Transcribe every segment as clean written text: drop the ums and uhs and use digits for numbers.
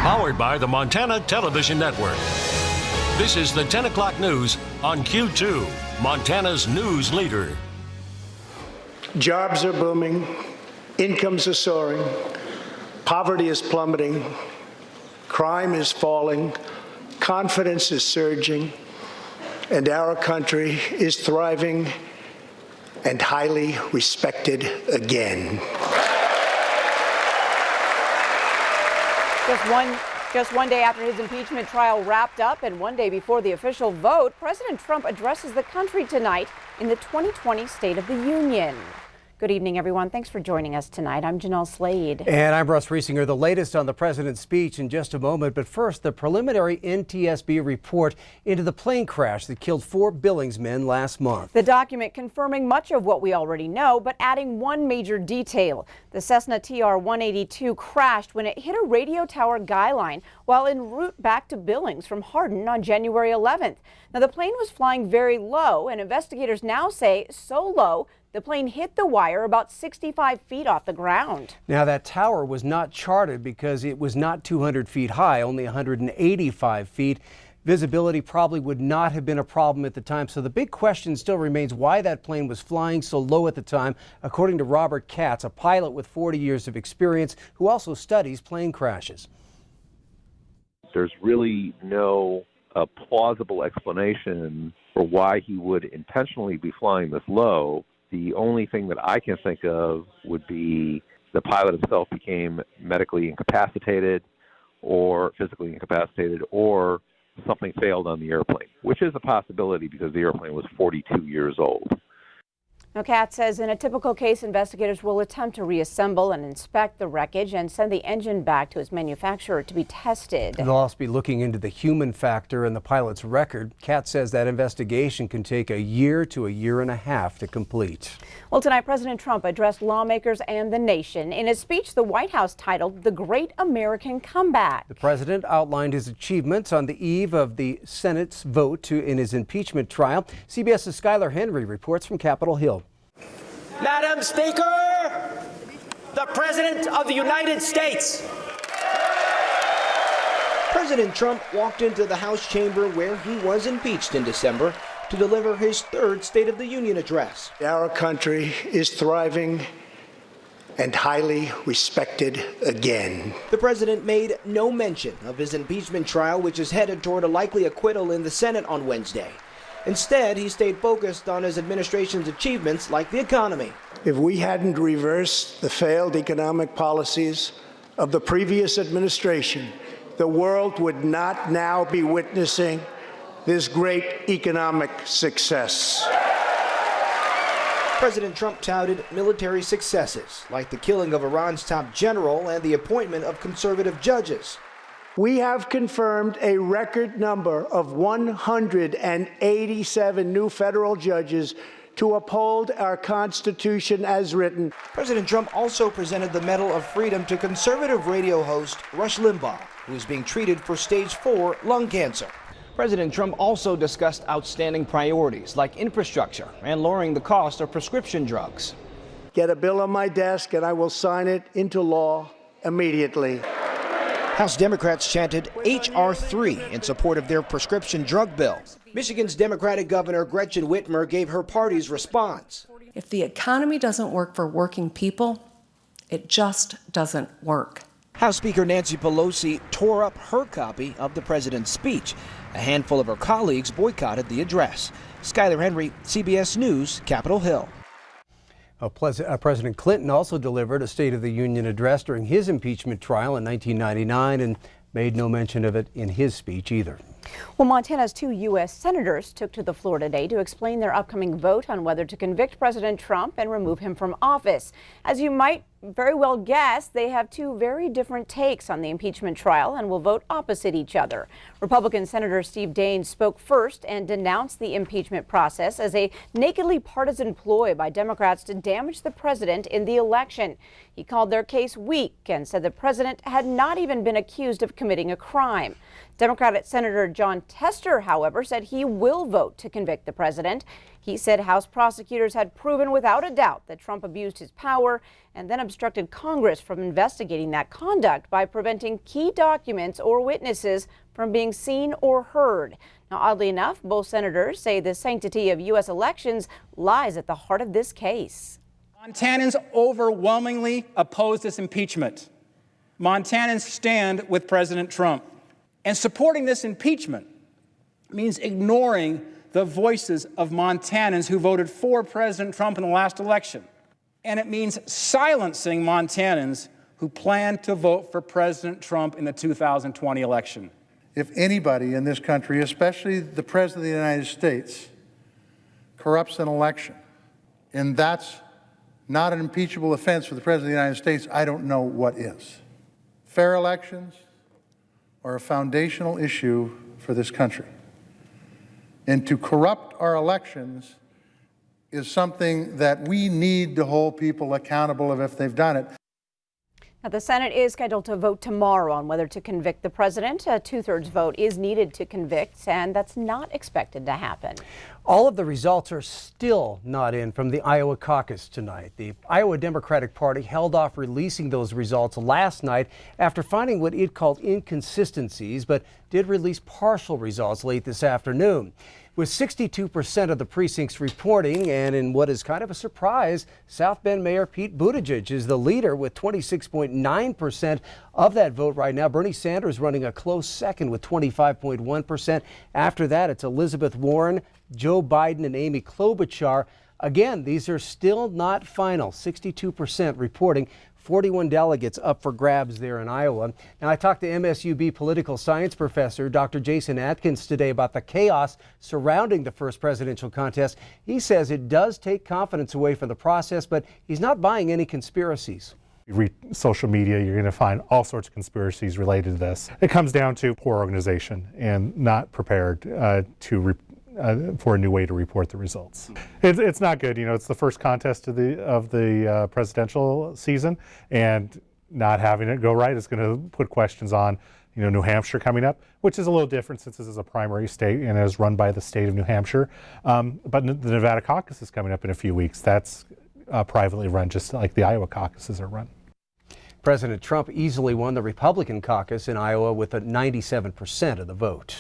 Powered by the Montana Television Network. This is the 10 o'clock news on Q2, Montana's news leader. Jobs are booming, incomes are soaring, poverty is plummeting, crime is falling, confidence is surging, and our country is thriving and highly respected again. Just one day after his impeachment trial wrapped up and one day before the official vote, President Trump addresses the country tonight in the 2020 State of the Union. Good evening, everyone. Thanks for joining us tonight. I'm Jeanelle Slade. And I'm Russ Riesinger. The latest on the president's speech in just a moment. But first, the preliminary NTSB report into the plane crash that killed 4 Billings men last month. The document confirming much of what we already know, but adding one major detail. The Cessna TR-182 crashed when it hit a radio tower guy line while en route back to Billings from Hardin on January 11th. Now, the plane was flying very low, and investigators now say so low the plane hit the wire about 65 feet off the ground. Now, that tower was not charted because it was not 200 feet high, only 185 feet. Visibility probably would not have been a problem at the time. So the big question still remains why that plane was flying so low at the time, according to Robert Katz, a pilot with 40 years of experience who also studies plane crashes. There's really no plausible explanation for why he would intentionally be flying this low. The only thing that I can think of would be the pilot himself became medically incapacitated or physically incapacitated, or something failed on the airplane, which is a possibility because the airplane was 42 years old. Now, Katz says in a typical case, investigators will attempt to reassemble and inspect the wreckage and send the engine back to its manufacturer to be tested. They'll also be looking into the human factor in the pilot's record. Katz says that investigation can take a year to a year and a half to complete. Well, tonight, President Trump addressed lawmakers and the nation. In his speech, the White House titled The Great American Comeback. The president outlined his achievements on the eve of the Senate's vote in his impeachment trial. CBS's Skylar Henry reports from Capitol Hill. Madam Speaker, the President of the United States. President Trump walked into the House chamber where he was impeached in December to deliver his third State of the Union address. Our country is thriving and highly respected again. The president made no mention of his impeachment trial, which is headed toward a likely acquittal in the Senate on Wednesday. Instead, he stayed focused on his administration's achievements like the economy. If we hadn't reversed the failed economic policies of the previous administration, the world would not now be witnessing this great economic success. President Trump touted military successes, like the killing of Iran's top general and the appointment of conservative judges. We have confirmed a record number of 187 new federal judges to uphold our Constitution as written. President Trump also presented the Medal of Freedom to conservative radio host Rush Limbaugh, who is being treated for stage 4 lung cancer. President Trump also discussed outstanding priorities like infrastructure and lowering the cost of prescription drugs. Get a bill on my desk and I will sign it into law immediately. House Democrats chanted H.R. 3 in support of their prescription drug bill. Michigan's Democratic Governor Gretchen Whitmer gave her party's response. If the economy doesn't work for working people, it just doesn't work. House Speaker Nancy Pelosi tore up her copy of the president's speech. A handful of her colleagues boycotted the address. Skylar Henry, CBS News, Capitol Hill. President Clinton also delivered a State of the Union address during his impeachment trial in 1999 and made no mention of it in his speech either. Well, Montana's 2 U.S. senators took to the floor today to explain their upcoming vote on whether to convict President Trump and remove him from office. As you might very well guess, they have 2 very different takes on the impeachment trial and will vote opposite each other. Republican Senator Steve Daines spoke first and denounced the impeachment process as a nakedly partisan ploy by Democrats to damage the president in the election. He called their case weak and said the president had not even been accused of committing a crime. Democratic Senator John Tester, however, said he will vote to convict the president. He said House prosecutors had proven without a doubt that Trump abused his power and then obstructed Congress from investigating that conduct by preventing key documents or witnesses from being seen or heard. Now, oddly enough, both senators say the sanctity of U.S. elections lies at the heart of this case. Montanans overwhelmingly oppose this impeachment. Montanans stand with President Trump. And supporting this impeachment means ignoring the voices of Montanans who voted for President Trump in the last election. And it means silencing Montanans who plan to vote for President Trump in the 2020 election. If anybody in this country, especially the President of the United States, corrupts an election, and that's not an impeachable offense for the President of the United States, I don't know what is. Fair elections are a foundational issue for this country. And to corrupt our elections is something that we need to hold people accountable of if they've done it. Now, the Senate is scheduled to vote tomorrow on whether to convict the president. A two-thirds vote is needed to convict, and that's not expected to happen. All of the results are still not in from the Iowa caucus tonight. The Iowa Democratic Party held off releasing those results last night after finding what it called inconsistencies, but did release partial results late this afternoon. With 62% of the precincts reporting, and in what is kind of a surprise, South Bend Mayor Pete Buttigieg is the leader with 26.9% of that vote right now. Bernie Sanders running a close second with 25.1%. After that, it's Elizabeth Warren, Joe Biden, and Amy Klobuchar. Again, these are still not final. 62% reporting. 41 delegates up for grabs there in Iowa. Now, I talked to MSUB political science professor Dr. Jason Atkins today about the chaos surrounding the first presidential contest. He says it does take confidence away from the process, but he's not buying any conspiracies. You read social media, you're going to find all sorts of conspiracies related to this. It comes down to poor organization and not prepared for a new way to report the results. It's not good. You know, it's the first contest of the presidential season, and not having it go right is going to put questions on, you know, New Hampshire coming up, which is a little different since this is a primary state and is run by the state of New Hampshire. But the Nevada caucus is coming up in a few weeks. That's privately run, just like the Iowa caucuses are run. President Trump easily won the Republican caucus in Iowa with a 97% of the vote.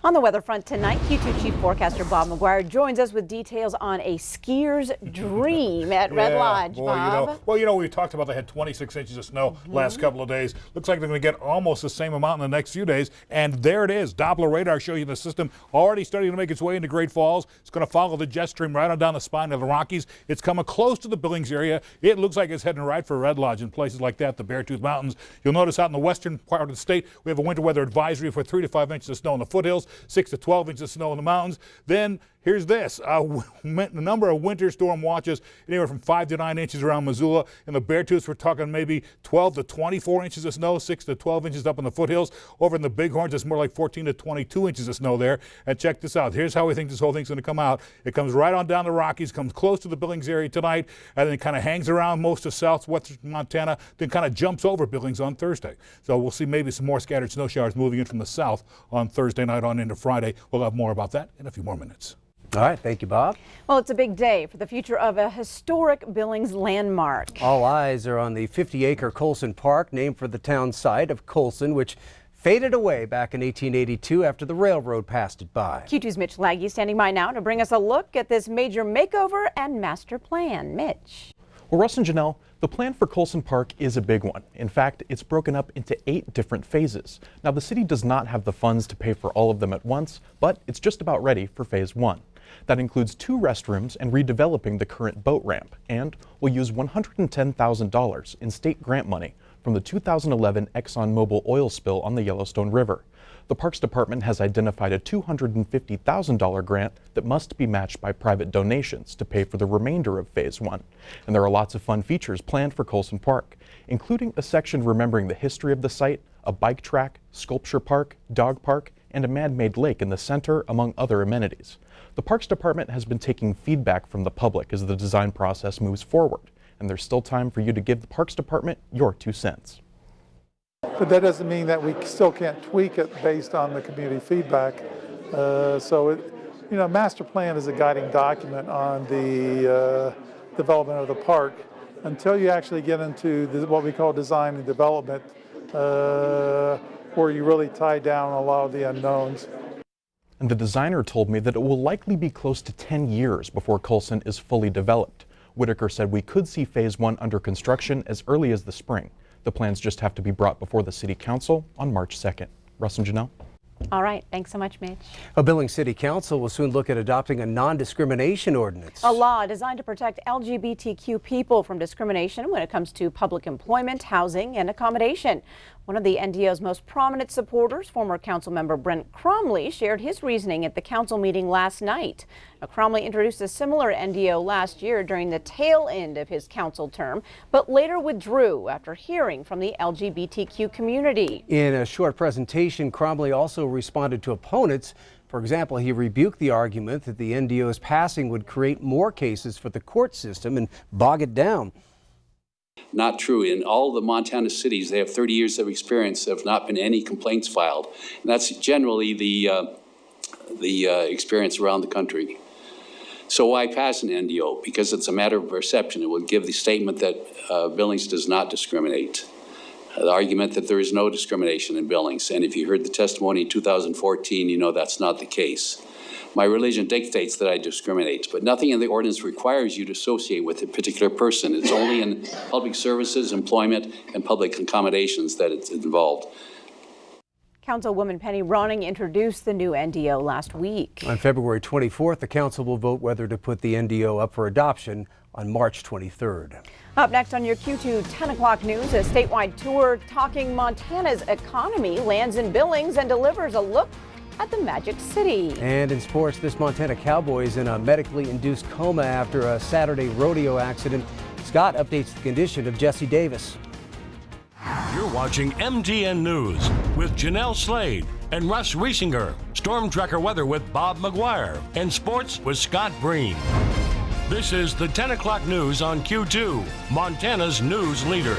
On the weather front tonight, Q2 Chief Forecaster Bob McGuire joins us with details on a skier's dream at Red Lodge. Boy, Bob. we talked about they had 26 inches of snow last couple of days. Looks like they're going to get almost the same amount in the next few days. And there it is. Doppler radar showing you the system already starting to make its way into Great Falls. It's going to follow the jet stream right on down the spine of the Rockies. It's coming close to the Billings area. It looks like it's heading right for Red Lodge and places like that, the Beartooth Mountains. You'll notice out in the western part of the state, we have a winter weather advisory for 3 to 5 inches of snow in the foothills, 6 to 12 inches of snow in the mountains. Then here's this, a number of winter storm watches, anywhere from 5 to 9 inches around Missoula. In the Beartooth, we're talking maybe 12 to 24 inches of snow, 6 to 12 inches up in the foothills. Over in the Bighorns, it's more like 14 to 22 inches of snow there. And check this out. Here's how we think this whole thing's going to come out. It comes right on down the Rockies, comes close to the Billings area tonight, and then it kind of hangs around most of southwestern Montana, then kind of jumps over Billings on Thursday. So we'll see maybe some more scattered snow showers moving in from the south on Thursday night on into Friday. We'll have more about that in a few more minutes. All right, thank you, Bob. Well, it's a big day for the future of a historic Billings landmark. All eyes are on the 50-acre Colson Park, named for the town site of Colson, which faded away back in 1882 after the railroad passed it by. Q2's Mitch Laggy standing by now to bring us a look at this major makeover and master plan. Mitch. Well, Russ and Jeanelle, the plan for Colson Park is a big one. In fact, it's broken up into 8 different phases. Now, the city does not have the funds to pay for all of them at once, but it's just about ready for phase 1. That includes 2 restrooms and redeveloping the current boat ramp, and will use $110,000 in state grant money from the 2011 ExxonMobil oil spill on the Yellowstone River. The Parks Department has identified a $250,000 grant that must be matched by private donations to pay for the remainder of Phase 1. And there are lots of fun features planned for Colson Park, including a section remembering the history of the site, a bike track, sculpture park, dog park, and a man-made lake in the center, among other amenities. The Parks Department has been taking feedback from the public as the design process moves forward. and there's still time for you to give the Parks Department your 2 cents. But that doesn't mean that we still can't tweak it based on the community feedback. Master plan is a guiding document on the development of the park. Until you actually get into what we call design and development, where you really tie down a lot of the unknowns. And the designer told me that it will likely be close to 10 years before Colson is fully developed. Whitaker said we could see Phase 1 under construction as early as the spring. The plans just have to be brought before the City Council on March 2nd. Russ and Jeanelle. All right. Thanks so much, Mitch. A Billings City Council will soon look at adopting a non-discrimination ordinance. A law designed to protect LGBTQ people from discrimination when it comes to public employment, housing, and accommodation. One of the NDO's most prominent supporters, former council member Brent Cromley, shared his reasoning at the council meeting last night. Now, Cromley introduced a similar NDO last year during the tail end of his council term, but later withdrew after hearing from the LGBTQ community. In a short presentation, Cromley also responded to opponents. For example, he rebuked the argument that the NDO's passing would create more cases for the court system and bog it down. Not true. In all the Montana cities, they have 30 years of experience. There have not been any complaints filed. And that's generally the experience around the country. So why pass an NDO? Because it's a matter of perception. It would give the statement that Billings does not discriminate. The argument that there is no discrimination in Billings. And if you heard the testimony in 2014, you know that's not the case. My religion dictates that I discriminate, but nothing in the ordinance requires you to associate with a particular person. It's only in public services, employment, and public accommodations that it's involved. Councilwoman Penny Ronning introduced the new NDO last week. On February 24th, the council will vote whether to put the NDO up for adoption on March 23rd. Up next on your Q2 10 o'clock news, a statewide tour talking Montana's economy lands in Billings and delivers a look at the Magic City. And in sports, this Montana Cowboy is in a medically induced coma after a Saturday rodeo accident. Scott updates the condition of Jesse Davis. You're watching MTN News with Janelle Slade and Russ Riesinger. Storm Tracker weather with Bob McGuire. And sports with Scott Breen. This is the 10 o'clock news on Q2, Montana's news leader.